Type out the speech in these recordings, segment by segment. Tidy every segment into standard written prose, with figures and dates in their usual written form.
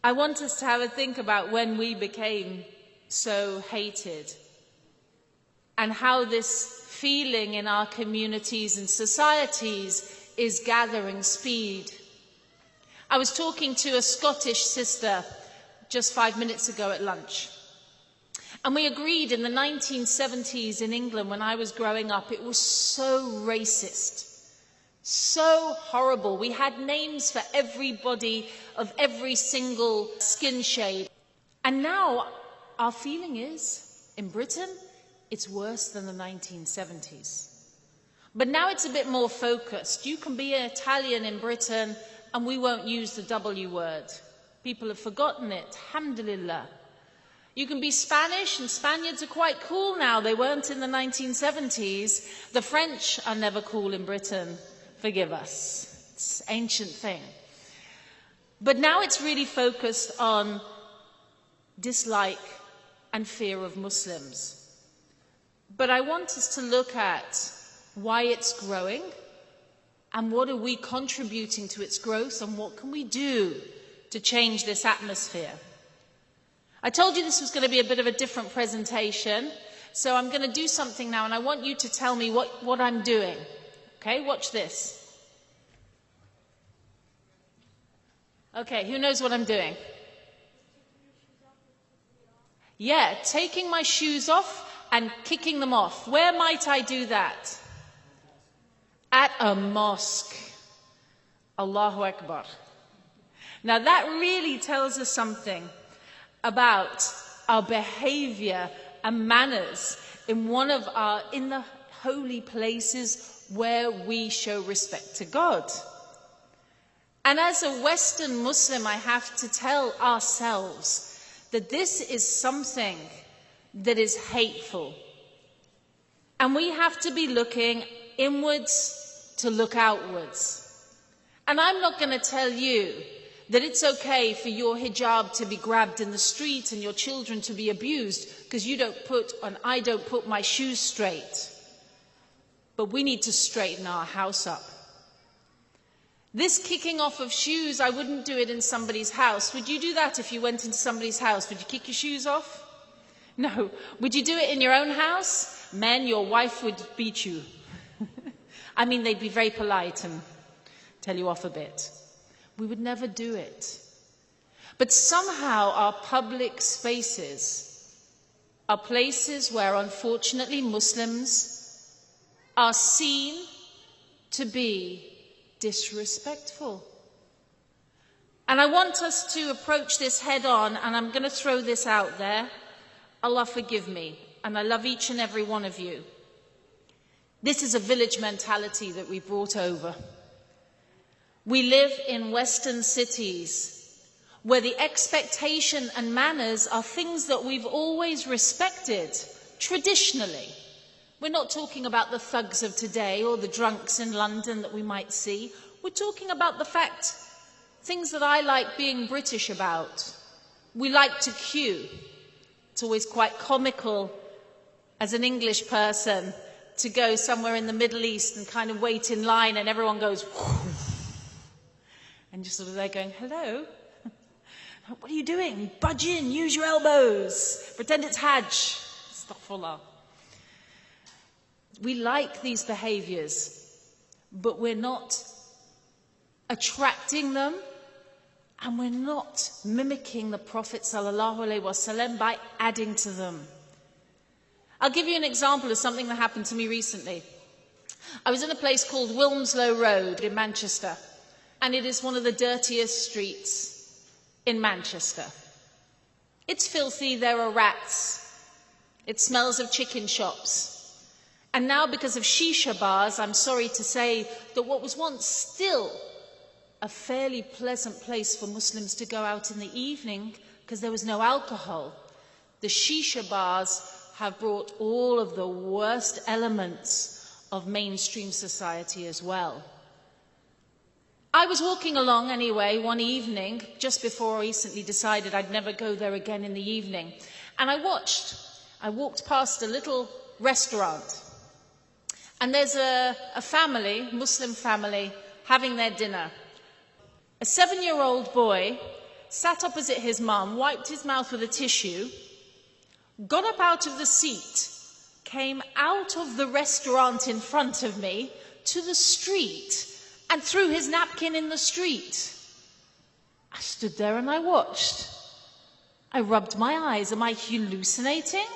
I want us to have a think about when we became so hated and how this feeling in our communities and societies is gathering speed. I was talking to a Scottish sister just 5 minutes ago at lunch. And we agreed in the 1970s in England, when I was growing up, it was so racist, so horrible. We had names for everybody of every single skin shade. And now our feeling is, in Britain, it's worse than the 1970s. But now it's a bit more focused. You can be an Italian in Britain and we won't use the W word. People have forgotten it, alhamdulillah. You can be Spanish, and Spaniards are quite cool now. They weren't in the 1970s. The French are never cool in Britain. Forgive us. It's an ancient thing. But now it's really focused on dislike and fear of Muslims. But I want us to look at why it's growing and what are we contributing to its growth and what can we do to change this atmosphere. I told you this was going to be a bit of a different presentation, so I'm going to do something now and I want you to tell me what I'm doing. Okay, watch this. Okay, who knows what I'm doing? Yeah, taking my shoes off and kicking them off. Where might I do that? At a mosque. Allahu Akbar. Now that really tells us something about our behavior and manners in the holy places where we show respect to God. And as a Western Muslim, I have to tell ourselves that this is something that is hateful. And we have to be looking inwards to look outwards. And I'm not going to tell you that it's okay for your hijab to be grabbed in the street and your children to be abused because I don't put my shoes straight. But we need to straighten our house up. This kicking off of shoes, I wouldn't do it in somebody's house. Would you do that if you went into somebody's house? Would you kick your shoes off? No. Would you do it in your own house? Men, your wife would beat you. I mean, they'd be very polite and tell you off a bit. We would never do it. But somehow our public spaces are places where, unfortunately, Muslims are seen to be disrespectful. And I want us to approach this head on, and I'm going to throw this out there. Allah forgive me, and I love each and every one of you. This is a village mentality that we brought over. We live in Western cities where the expectation and manners are things that we've always respected traditionally. We're not talking about the thugs of today or the drunks in London that we might see. We're talking about the fact, things that I like being British about. We like to queue. It's always quite comical as an English person to go somewhere in the Middle East and kind of wait in line and everyone goes, and just sort of they're going, hello? What are you doing? Budge in, use your elbows. Pretend it's Hajj. Astaghfirullah. We like these behaviors, but we're not attracting them and we're not mimicking the Prophet ﷺ by adding to them. I'll give you an example of something that happened to me recently. I was in a place called Wilmslow Road in Manchester, and it is one of the dirtiest streets in Manchester. It's filthy, there are rats, it smells of chicken shops. And now, because of shisha bars, I'm sorry to say that what was once still a fairly pleasant place for Muslims to go out in the evening, because there was no alcohol, the shisha bars have brought all of the worst elements of mainstream society as well. I was walking along anyway one evening, just before I recently decided I'd never go there again in the evening, and I walked past a little restaurant. And there's a family, Muslim family, having their dinner. A 7-year-old boy sat opposite his mum, wiped his mouth with a tissue, got up out of the seat, came out of the restaurant in front of me to the street and threw his napkin in the street. I stood there and I watched. I rubbed my eyes. Am I hallucinating?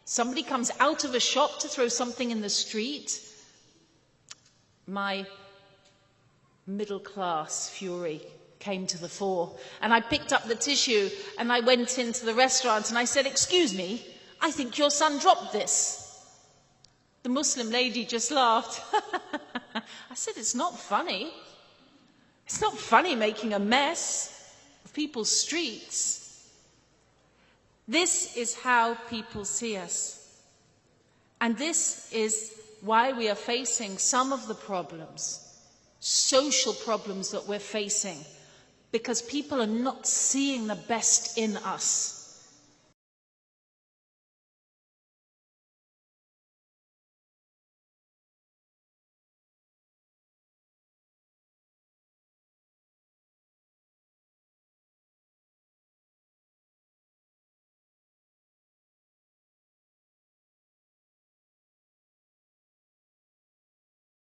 Somebody comes out of a shop to throw something in the street. My middle-class fury came to the fore, and I picked up the tissue and I went into the restaurant and I said, "Excuse me, I think your son dropped this." The Muslim lady just laughed. I said, "It's not funny. It's not funny making a mess of people's streets." This is how people see us. And this is why we are facing some of the problems, social problems that we're facing, because people are not seeing the best in us.